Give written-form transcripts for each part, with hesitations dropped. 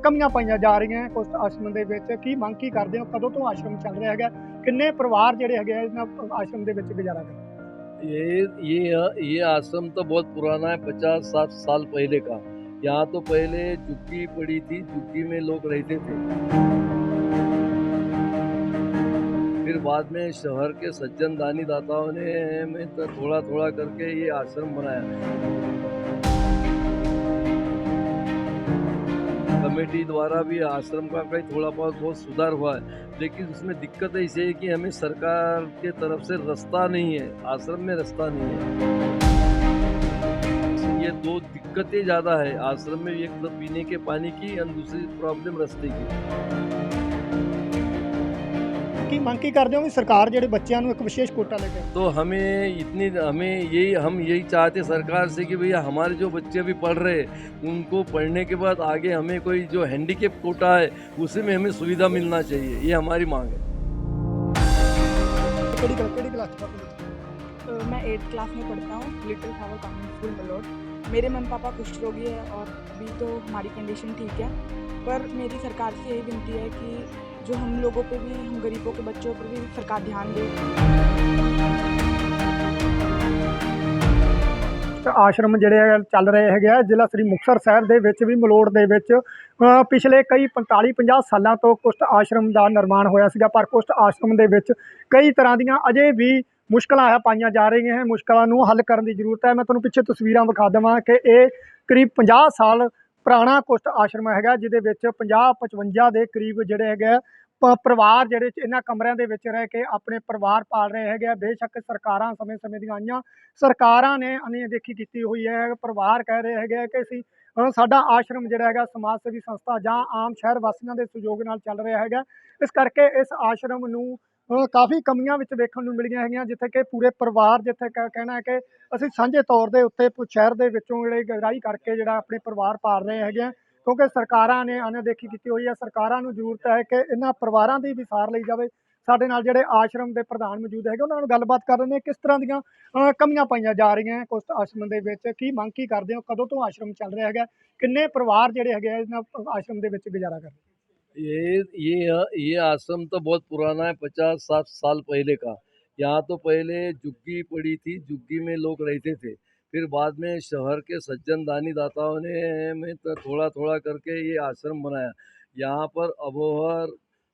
ਕਮੀਆਂ ਪਾਈਆਂ ਜਾ ਰਹੀਆਂ ਕੁਸ਼ਟ ਆਸ਼ਰਮ ਦੇ ਵਿੱਚ। ਕੀ ਮੰਗ ਕੀ ਕਰਦੇ ਹੋ, ਕਦੋਂ ਤੋਂ ਆਸ਼ਰਮ ਚੱਲ ਰਿਹਾ ਹੈਗਾ, ਕਿੰਨੇ ਪਰਿਵਾਰ ਜਿਹੜੇ ਹੈਗੇ ਆ ਇਹਨਾਂ ਆਸ਼ਰਮ ਦੇ ਵਿੱਚ ਗੁਜ਼ਾਰਾ ਕਰਦੇ? ये आश्रम तो बहुत पुराना है, 50-60 साल पहले का। यहाँ तो पहले झुग्गी पड़ी थी, झुग्गी में लोग रहते थे। फिर बाद में शहर के सज्जन दानी दाताओं ने में तो थोड़ा थोड़ा करके ये आश्रम बनाया। कमेटी द्वारा भी आश्रम का कई थोड़ा बहुत सुधार हुआ है, लेकिन उसमें दिक्कत ऐसी है कि हमें सरकार के तरफ से रास्ता नहीं है, आश्रम में रास्ता नहीं है। ये दो दिक्कतें ज़्यादा है आश्रम में, एक तो पीने के पानी की और दूसरी प्रॉब्लम रास्ते की। ਕੀ ਮੰਗ ਕੀ ਕਰਦੇ ਹੋ ਵੀ ਸਰਕਾਰ ਜਿਹੜੇ ਬੱਚਿਆਂ ਨੂੰ ਇੱਕ ਵਿਸ਼ੇष कोटा लेके? तो हमें यही चाहते सरकार से कि भैया हमारे जो बच्चे अभी पढ़ रहे हैं उनको पढ़ने के बाद आगे हमें कोई जो हैंडीकेप कोटा है उसी में हमें सुविधा मिलना चाहिए, ये हमारी मांग है। ਕਿਹੜੀ ਕਲਾਸ ਚ ਪੜ੍ਹਦੇ ਹੋ? मैं 8th क्लास में पढ़ता हूँ, little flower convent school Malout. मेरे मम्मी पापा कुष्ठ रोगी है और अभी तो हमारी कंडीशन ठीक है, पर मेरी सरकार से यही विनती है कि जो हम लोगों पे भी, हम गरीबों के बच्चों पर भी सरकार ध्यान दे। ਆਸ਼ਰਮ ਜਿਹੜੇ ਚੱਲ ਰਹੇ ਹੈਗੇ ਆ ਜ਼ਿਲ੍ਹਾ ਸ੍ਰੀ ਮੁਕਤਸਰ ਸਾਹਿਬ ਦੇ ਵਿੱਚ ਵੀ ਮਲੋੜ ਦੇ ਵਿੱਚ ਪਿਛਲੇ ਕਈ 45-50 ਸਾਲਾਂ ਤੋਂ ਕੁਸ਼ਟ ਆਸ਼ਰਮ ਦਾ ਨਿਰਮਾਣ ਹੋਇਆ ਸੀਗਾ, ਪਰ ਕੁਸ਼ਟ ਆਸ਼ਰਮ ਦੇ ਵਿੱਚ ਕਈ ਤਰ੍ਹਾਂ ਦੀਆਂ ਅਜੇ ਵੀ ਮੁਸ਼ਕਲਾਂ ਪਾਈਆਂ ਜਾ ਰਹੀਆਂ ਹੈ। ਮੁਸ਼ਕਲਾਂ ਨੂੰ ਹੱਲ ਕਰਨ ਦੀ ਜ਼ਰੂਰਤ ਹੈ। ਮੈਂ ਤੁਹਾਨੂੰ ਪਿੱਛੇ ਤਸਵੀਰਾਂ ਵਿਖਾ ਦੇਵਾਂ ਕਿ ਇਹ ਕਰੀਬ 50 ਸਾਲ ਪੁਰਾਣਾ ਕੁਸ਼ਟ ਆਸ਼ਰਮ ਹੈਗਾ, ਜਿਹਦੇ ਵਿੱਚ 50-55 ਦੇ ਕਰੀਬ ਜਿਹੜੇ ਹੈਗੇ ਪਰਿਵਾਰ ਜਿਹੜੇ ਇਹਨਾਂ ਕਮਰਿਆਂ ਦੇ ਵਿੱਚ ਰਹਿ ਕੇ ਆਪਣੇ ਪਰਿਵਾਰ ਪਾਲ ਰਹੇ ਹੈਗੇ ਆ। ਬੇਸ਼ੱਕ ਸਰਕਾਰਾਂ ਸਮੇਂ ਦੀਆਂ ਆਈਆਂ, ਸਰਕਾਰਾਂ ਨੇ ਅਣਦੇਖੀ ਕੀਤੀ ਹੋਈ ਹੈ। ਪਰਿਵਾਰ ਕਹਿ ਰਹੇ ਹੈਗੇ ਆ ਕਿ ਅਸੀਂ ਸਾਡਾ ਆਸ਼ਰਮ ਜਿਹੜਾ ਹੈਗਾ ਸਮਾਜ ਸੇਵੀ ਸੰਸਥਾ ਜਾਂ ਆਮ ਸ਼ਹਿਰ ਵਾਸੀਆਂ ਦੇ ਸਹਿਯੋਗ ਨਾਲ ਚੱਲ ਰਿਹਾ ਹੈਗਾ। ਇਸ ਕਰਕੇ ਇਸ ਆਸ਼ਰਮ ਨੂੰ ਕਾਫੀ ਕਮੀਆਂ ਵਿੱਚ ਵੇਖਣ ਨੂੰ ਮਿਲੀਆਂ ਹੈਗੀਆਂ, ਜਿੱਥੇ ਕਿ ਪੂਰੇ ਪਰਿਵਾਰ ਜਿੱਥੇ ਕਹਿਣਾ ਹੈ ਕਿ ਅਸੀਂ ਸਾਂਝੇ ਤੌਰ ਦੇ ਉੱਤੇ ਸ਼ਹਿਰ ਦੇ ਵਿੱਚੋਂ ਜਿਹੜੇ ਗਹਿਰਾਈ ਕਰਕੇ ਜਿਹੜਾ ਆਪਣੇ ਪਰਿਵਾਰ ਪਾਲ ਰਹੇ ਹੈਗੇ ਆ, ਕਿਉਂਕਿ ਸਰਕਾਰਾਂ ਨੇ ਅਣਦੇਖੀ ਕੀਤੀ ਹੋਈ ਹੈ। ਸਰਕਾਰਾਂ ਨੂੰ ਜ਼ਰੂਰਤ ਹੈ ਕਿ ਇਹਨਾਂ ਪਰਿਵਾਰਾਂ ਦੀ ਵੀ ਸਾਰ ਲਈ ਜਾਵੇ। ਸਾਡੇ ਨਾਲ ਜਿਹੜੇ ਆਸ਼ਰਮ ਦੇ ਪ੍ਰਧਾਨ ਮੌਜੂਦ ਹੈਗੇ, ਉਹਨਾਂ ਨਾਲ ਗੱਲਬਾਤ ਕਰ ਰਹੇ ਨੇ ਕਿਸ ਤਰ੍ਹਾਂ ਦੀਆਂ ਕਮੀਆਂ ਪਾਈਆਂ ਜਾ ਰਹੀਆਂ ਕੁਸ਼ਟ ਆਸ਼ਰਮ ਦੇ ਵਿੱਚ। ਕੀ ਮੰਗ ਕੀ ਕਰਦੇ ਹੋ, ਕਦੋਂ ਤੋਂ ਆਸ਼ਰਮ ਚੱਲ ਰਿਹਾ ਹੈਗਾ, ਕਿੰਨੇ ਪਰਿਵਾਰ ਜਿਹੜੇ ਹੈਗੇ ਆ ਇਹਨਾਂ ਆਸ਼ਰਮ ਦੇ ਵਿੱਚ ਗੁਜ਼ਾਰਾ ਕਰ ਰਹੇ? ये आश्रम तो बहुत पुराना है, 50-60 साल पहले का। यहाँ तो पहले झुग्गी पड़ी थी, झुग्गी में लोग रहते थे। फिर बाद में शहर के सज्जन दानी दाताओं ने में तो थोड़ा थोड़ा करके ये आश्रम बनाया। यहाँ पर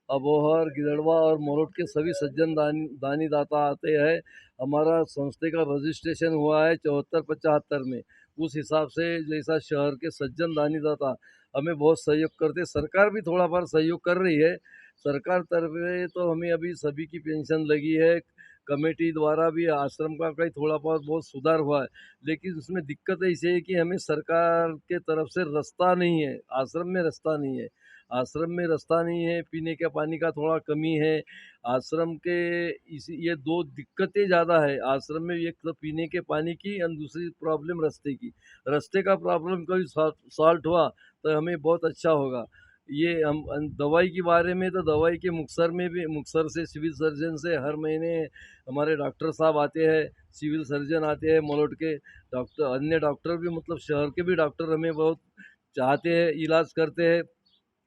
अबोहर गिदड़वा और मोरोट के सभी सज्जन दानी दाता आते हैं। हमारा संस्थे का रजिस्ट्रेशन हुआ है 74-75 में। उस हिसाब से जैसा शहर के सज्जन दानी दाता हमें बहुत सहयोग करते, सरकार भी थोड़ा बार सहयोग कर रही है। सरकार तरफ से तो हमें अभी सभी की पेंशन लगी है। कमेटी द्वारा भी आश्रम का कई थोड़ा बहुत सुधार हुआ है, लेकिन उसमें दिक्कत ऐसी है कि हमें सरकार के तरफ से रास्ता नहीं है, आश्रम में रास्ता नहीं है। आश्रम में रास्ता नहीं है, पीने के पानी का थोड़ा कमी है। आश्रम के ये दो दिक्कतें ज़्यादा है आश्रम में, एक तो पीने के पानी की और दूसरी प्रॉब्लम रास्ते की। रास्ते का प्रॉब्लम कभी सॉल्व हुआ तो हमें बहुत अच्छा होगा। ये हम दवाई के बारे में, तो दवाई के मुक्तसर से सिविल सर्जन से हर महीने हमारे डॉक्टर साहब आते हैं, सिविल सर्जन आते हैं मलोट के डॉक्टर, अन्य डॉक्टर भी मतलब शहर के भी डॉक्टर हमें बहुत चाहते हैं, इलाज करते हैं।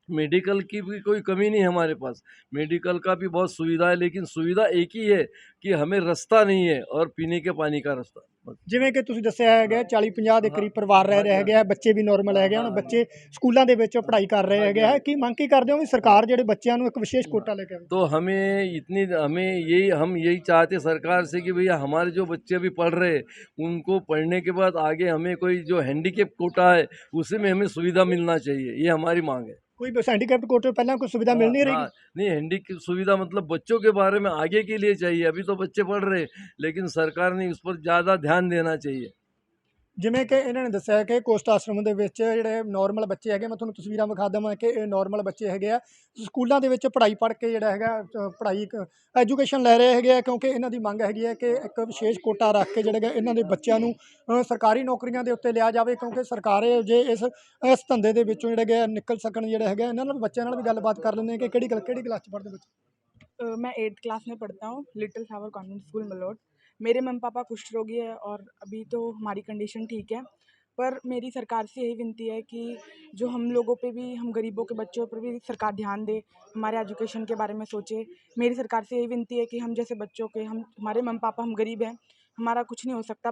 मेडिकल की भी कोई कमी नहीं है हमारे पास, मेडिकल का भी बहुत सुविधा है, लेकिन सुविधा एक ही है कि हमें रास्ता नहीं है और पीने के पानी का रास्ता। ਜਿਵੇਂ ਕਿ ਤੁਸੀਂ ਦੱਸਿਆ ਹੈਗਾ 40-50 ਦੇ ਕਰੀਬ ਪਰਿਵਾਰ ਰਹਿ ਰਹੇ ਹੈਗੇ ਆ, ਬੱਚੇ ਵੀ ਨਾਰਮਲ ਹੈਗੇ ਹਨ, ਬੱਚੇ ਸਕੂਲਾਂ ਦੇ ਵਿੱਚ ਪੜ੍ਹਾਈ ਕਰ ਰਹੇ ਹੈਗੇ ਆ। ਕੀ ਮੰਗ ਕੀ ਕਰਦੇ ਹੋ ਵੀ ਸਰਕਾਰ ਜਿਹੜੇ ਬੱਚਿਆਂ ਨੂੰ ਇੱਕ ਵਿਸ਼ੇष कोटा लेके आवे? तो हम यही चाहते सरकार से कि भैया हमारे जो बच्चे अभी पढ़ रहे हैं उनको पढ़ने के बाद आगे हमें कोई जो हैंडीकेप कोटा है उसी में हमें सुविधा मिलना चाहिए, ये हमारी मांग है। कोई हैंडीकैप्ड कोटे पहले कोई सुविधा मिल नहीं रही? नहीं, हैंडीकेप सुविधा मतलब बच्चों के बारे में आगे के लिए चाहिए। अभी तो बच्चे पढ़ रहे हैं, लेकिन सरकार ने उस पर ज़्यादा ध्यान देना चाहिए। ਜਿਵੇਂ ਕਿ ਇਹਨਾਂ ਨੇ ਦੱਸਿਆ ਕਿ ਕੁਸ਼ਟ ਆਸ਼ਰਮ ਦੇ ਵਿੱਚ ਜਿਹੜੇ ਨਾਰਮਲ ਬੱਚੇ ਹੈਗੇ, ਮੈਂ ਤੁਹਾਨੂੰ ਤਸਵੀਰਾਂ ਵਿਖਾ ਦੇਵਾਂ ਕਿ ਇਹ ਨਾਰਮਲ ਬੱਚੇ ਹੈਗੇ ਆ, ਸਕੂਲਾਂ ਦੇ ਵਿੱਚ ਪੜ੍ਹਾਈ ਪੜ੍ਹ ਕੇ ਜਿਹੜਾ ਹੈਗਾ ਪੜ੍ਹਾਈ ਐਜੂਕੇਸ਼ਨ ਲੈ ਰਹੇ ਹੈਗੇ ਆ, ਕਿਉਂਕਿ ਇਹਨਾਂ ਦੀ ਮੰਗ ਹੈਗੀ ਹੈ ਕਿ ਇੱਕ ਵਿਸ਼ੇਸ਼ ਕੋਟਾ ਰੱਖ ਕੇ ਜਿਹੜਾ ਇਹਨਾਂ ਦੇ ਬੱਚਿਆਂ ਨੂੰ ਸਰਕਾਰੀ ਨੌਕਰੀਆਂ ਦੇ ਉੱਤੇ ਲਿਆ ਜਾਵੇ, ਕਿਉਂਕਿ ਸਰਕਾਰ ਜੇ ਇਸ ਧੰਦੇ ਦੇ ਵਿੱਚੋਂ ਜਿਹੜੇ ਹੈਗੇ ਨਿਕਲ ਸਕਣ। ਜਿਹੜਾ ਹੈਗਾ ਇਹਨਾਂ ਨਾਲ ਬੱਚਿਆਂ ਨਾਲ ਵੀ ਗੱਲਬਾਤ ਕਰ ਲੈਂਦੇ ਕਿ ਕਿਹੜੀ ਕਲਾਸ 'ਚ ਪੜ੍ਹਦੇ ਬੱਚੇ? मैं 8th क्लास में पढ़ता हूँ, little flower convent school Malout. मेरे मम्मी पापा कुष्ठ रोगी है और अभी तो हमारी कंडीशन ठीक है, पर मेरी सरकार से यही विनती है कि जो हम लोगों पे भी, हम गरीबों के बच्चों पर भी सरकार ध्यान दे, हमारे एजुकेशन के बारे में सोचे। मेरी सरकार से यही विनती है कि हम जैसे बच्चों के, हम हमारे मम्मी पापा, हम गरीब हैं, हमारा कुछ नहीं हो सकता,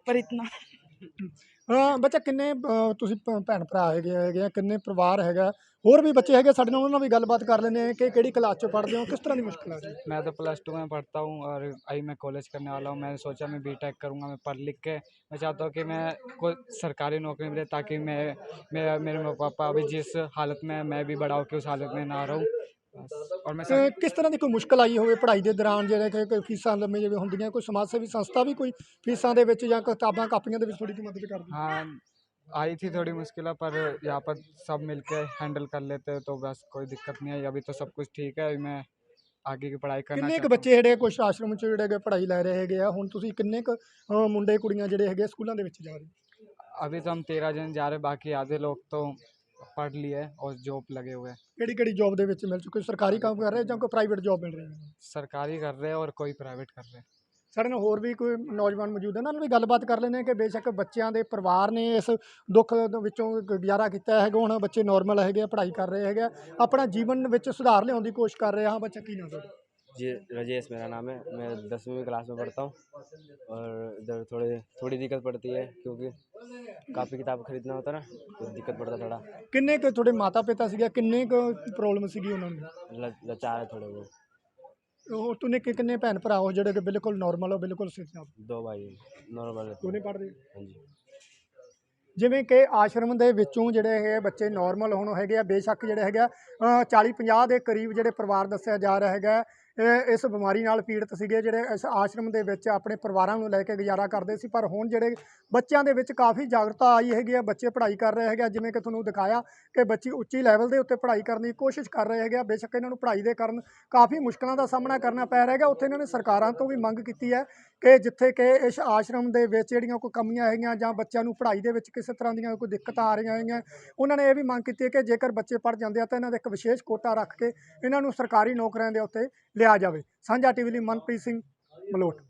पर इतना ਬੱਚਾ ਕਿੰਨੇ ਤੁਸੀਂ ਭੈਣ ਭਰਾ ਹੈਗੇ ਆ, ਕਿੰਨੇ ਪਰਿਵਾਰ ਹੈਗਾ, ਹੋਰ ਵੀ ਬੱਚੇ ਹੈਗੇ ਸਾਡੇ ਨਾਲ, ਉਹਨਾਂ ਨਾਲ ਵੀ ਗੱਲਬਾਤ ਕਰ ਲੈਂਦੇ ਆ ਕਿ ਕਿਹੜੀ ਕਲਾਸ 'ਚ ਪੜ੍ਹਦੇ ਹੋ, ਕਿਸ ਤਰ੍ਹਾਂ ਦੀ ਮੁਸ਼ਕਿਲ ਆ ਰਹੀ ਹੈ। मैं तो +2 में पढ़ता हूँ और अभी मैं कॉलेज करने वाला हूँ। मैंने सोचा मैं बीटेक करूँगा, मैं पढ़ लिख के मैं चाहता हूँ कि मैं कोई सरकारी नौकरी मिले, ताकि मेरे मम्मी पापा अभी जिस हालत में हैं, मैं भी बड़ा होकर उस हालत में ना रहूँ बस। और मैं ਕਿਸ ਤਰ੍ਹਾਂ ਦੀ ਕੋਈ ਮੁਸ਼ਕਿਲ ਆਈ ਹੋਵੇ ਪੜ੍ਹਾਈ ਦੇ ਦੌਰਾਨ, ਜਿਹੜੇ ਕਿ ਕੋਈ ਫੀਸਾਂ ਲੰਮੇ ਜਿਵੇਂ ਹੁੰਦੀਆਂ, ਕੋਈ ਸਮਾਜ ਸੇਵੀ ਸੰਸਥਾ ਵੀ ਕੋਈ ਫੀਸਾਂ ਦੇ ਵਿੱਚ ਜਾਂ ਕਿਤਾਬਾਂ ਕਾਪੀਆਂ ਦੇ ਵਿੱਚ ਥੋੜੀ ਜਿਹੀ ਮਦਦ ਕਰਦੀ। हाँ, आई थी थोड़ी मुश्किल, पर यहाँ पर सब मिलके हैंडल कर लेते हैं, तो बस कोई दिक्कत नहीं आई। अभी तो सब कुछ ठीक है, अभी मैं आगे की पढ़ाई करना ਕਿੰਨੇ ਕੁ चाहता हूँ। ਬੱਚੇ ਜਿਹੜੇ ਕੁਛ ਆਸ਼ਰਮ 'ਚ ਜਿਹੜੇ ਹੈਗੇ ਪੜ੍ਹਾਈ ਲੈ ਰਹੇ ਹੈਗੇ ਆ, ਹੁਣ ਤੁਸੀਂ ਕਿੰਨੇ ਕੁ ਮੁੰਡੇ ਕੁੜੀਆਂ ਜਿਹੜੇ ਹੈਗੇ ਸਕੂਲਾਂ ਦੇ ਵਿੱਚ ਜਾ ਰਹੇ। अभी तो हम 13 जन जा रहे हैं, बाकी आधे लोग तो पढ़ लिए हैं और जॉब लगे हुए हैं। ਕਿਹੜੀ ਕਿਹੜੀ ਜੌਬ ਦੇ ਵਿੱਚ ਮਿਲ ਚੁੱਕੇ, ਸਰਕਾਰੀ ਕੰਮ ਕਰ ਰਹੇ ਜਾਂ ਕੋਈ ਪ੍ਰਾਈਵੇਟ ਜੌਬ ਮਿਲ ਰਹੀ ਹੈ। सरकारी कर रहे हैं और कोई प्राइवेट कर रहे हैं। ਸਾਡੇ ਨਾਲ ਹੋਰ ਵੀ ਕੋਈ ਨੌਜਵਾਨ ਮੌਜੂਦ ਹੈ, ਨਾਲ ਵੀ ਗੱਲਬਾਤ ਕਰ ਲੈਂਦੇ ਹਾਂ ਕਿ ਬੇਸ਼ੱਕ ਬੱਚਿਆਂ ਦੇ ਪਰਿਵਾਰ ਨੇ ਇਸ ਦੁੱਖ ਦੇ ਵਿੱਚੋਂ ਗੁਜ਼ਾਰਾ ਕੀਤਾ ਹੈਗਾ, ਹੁਣ ਬੱਚੇ ਨੋਰਮਲ ਹੈਗੇ ਆ, ਪੜ੍ਹਾਈ ਕਰ ਰਹੇ ਹੈਗੇ ਆ, ਆਪਣਾ ਜੀਵਨ ਵਿੱਚ ਸੁਧਾਰ ਲਿਆਉਣ ਦੀ ਕੋਸ਼ਿਸ਼ ਕਰ ਰਹੇ ਹਾਂ। ਬੱਚਾ ਕੀ ਨਾਮ ਤੁਹਾਡਾ? जी राजेश मेरा नाम है। मैं 10वीं क्लास में पढ़ता हूँ और इधर थोड़ी दिक्कत पड़ती है, क्योंकि कापी किताब खरीदना होता है ना, तो दिक्कत पड़ता थोड़ा। ਕਿੰਨੇ ਕੁ ਤੁਹਾਡੇ ਮਾਤਾ ਪਿਤਾ ਸੀਗਾ, ਕਿੰਨੇ ਕੁ ਪ੍ਰੋਬਲਮ ਸੀਗੀ ਉਹਨਾਂ ਨੂੰ? लाचार है थोड़े वो। ਉਹ ਤੁਨੇ ਕਿੰਨੇ ਭੈਣ ਭਰਾ ਹੋ ਜਿਹੜੇ ਕਿ ਬਿਲਕੁਲ ਨੋਰਮਲ ਹੋ, ਬਿਲकुल ਸਿੱਧਾ 2 भाई नॉर्मल है। ਦੋਨੇ ਪੜ੍ਹਦੇ? हाँ जी। ਜਿਵੇਂ ਕਿ ਆਸ਼ਰਮ ਦੇ ਵਿੱਚੋਂ ਜਿਹੜੇ ਹੈਗੇ ਬੱਚੇ ਨੋਰਮਲ ਹੁਣ ਹੈਗੇ ਆ, ਬੇਸ਼ੱਕ ਜਿਹੜੇ ਹੈਗਾ 40-50 ਦੇ ਕਰੀਬ ਜਿਹੜੇ ਪਰਿਵਾਰ ਦੱਸਿਆ ਜਾ ਰਿਹਾ ਹੈਗਾ ਇਸ ਬਿਮਾਰੀ ਨਾਲ ਪੀੜਤ ਸੀਗੇ, ਜਿਹੜੇ ਇਸ ਆਸ਼ਰਮ ਦੇ ਵਿੱਚ ਆਪਣੇ ਪਰਿਵਾਰਾਂ ਨੂੰ ਲੈ ਕੇ ਗੁਜ਼ਾਰਾ ਕਰਦੇ ਸੀ। ਪਰ ਹੁਣ ਜਿਹੜੇ ਬੱਚਿਆਂ ਦੇ ਵਿੱਚ ਕਾਫੀ ਜਾਗਰੂਕਤਾ ਆਈ ਹੈਗੀ ਆ, ਬੱਚੇ ਪੜ੍ਹਾਈ ਕਰ ਰਹੇ ਹੈਗੇ ਆ, ਜਿਵੇਂ ਕਿ ਤੁਹਾਨੂੰ ਦਿਖਾਇਆ ਕਿ ਬੱਚੇ ਉੱਚੀ ਲੈਵਲ ਦੇ ਉੱਤੇ ਪੜ੍ਹਾਈ ਕਰਨ ਦੀ ਕੋਸ਼ਿਸ਼ ਕਰ ਰਹੇ ਹੈਗੇ ਆ। ਬੇਸ਼ੱਕ ਇਹਨਾਂ ਨੂੰ ਪੜ੍ਹਾਈ ਦੇ ਕਾਰਨ ਕਾਫੀ ਮੁਸ਼ਕਲਾਂ ਦਾ ਸਾਹਮਣਾ ਕਰਨਾ ਪੈ ਰਿਹਾ ਹੈਗਾ। ਉੱਥੇ ਇਹਨਾਂ ਨੇ ਸਰਕਾਰਾਂ ਤੋਂ ਵੀ ਮੰਗ ਕੀਤੀ ਹੈ ਕਿ ਜਿੱਥੇ ਕਿ ਇਸ ਆਸ਼ਰਮ ਦੇ ਵਿੱਚ ਜਿਹੜੀਆਂ ਕੋਈ ਕਮੀਆਂ ਹੈਗੀਆਂ ਜਾਂ ਬੱਚਿਆਂ ਨੂੰ ਪੜ੍ਹਾਈ ਦੇ ਵਿੱਚ ਕਿਸੇ ਤਰ੍ਹਾਂ ਦੀਆਂ ਕੋਈ ਦਿੱਕਤਾਂ ਆ ਰਹੀਆਂ ਹੈਗੀਆਂ, ਉਹਨਾਂ ਨੇ ਇਹ ਵੀ ਮੰਗ ਕੀਤੀ ਹੈ ਕਿ ਜੇਕਰ ਬੱਚੇ ਪੜ੍ਹ ਜਾਂਦੇ ਆ ਤਾਂ ਇਹਨਾਂ ਦਾ ਇੱਕ ਵਿਸ਼ੇਸ਼ ਕੋਟਾ ਰੱਖ ਕੇ ਇਹਨਾਂ ਨੂੰ ਸਰਕਾਰੀ ਨੌਕਰੀਆਂ ਦੇ ਉੱਤੇ ਲਿਆ ਜਾਵੇ। ਸਾਂਝਾ ਟੀਵੀ ਲਈ ਮਨਪ੍ਰੀਤ ਸਿੰਘ, ਮਲੋਟ।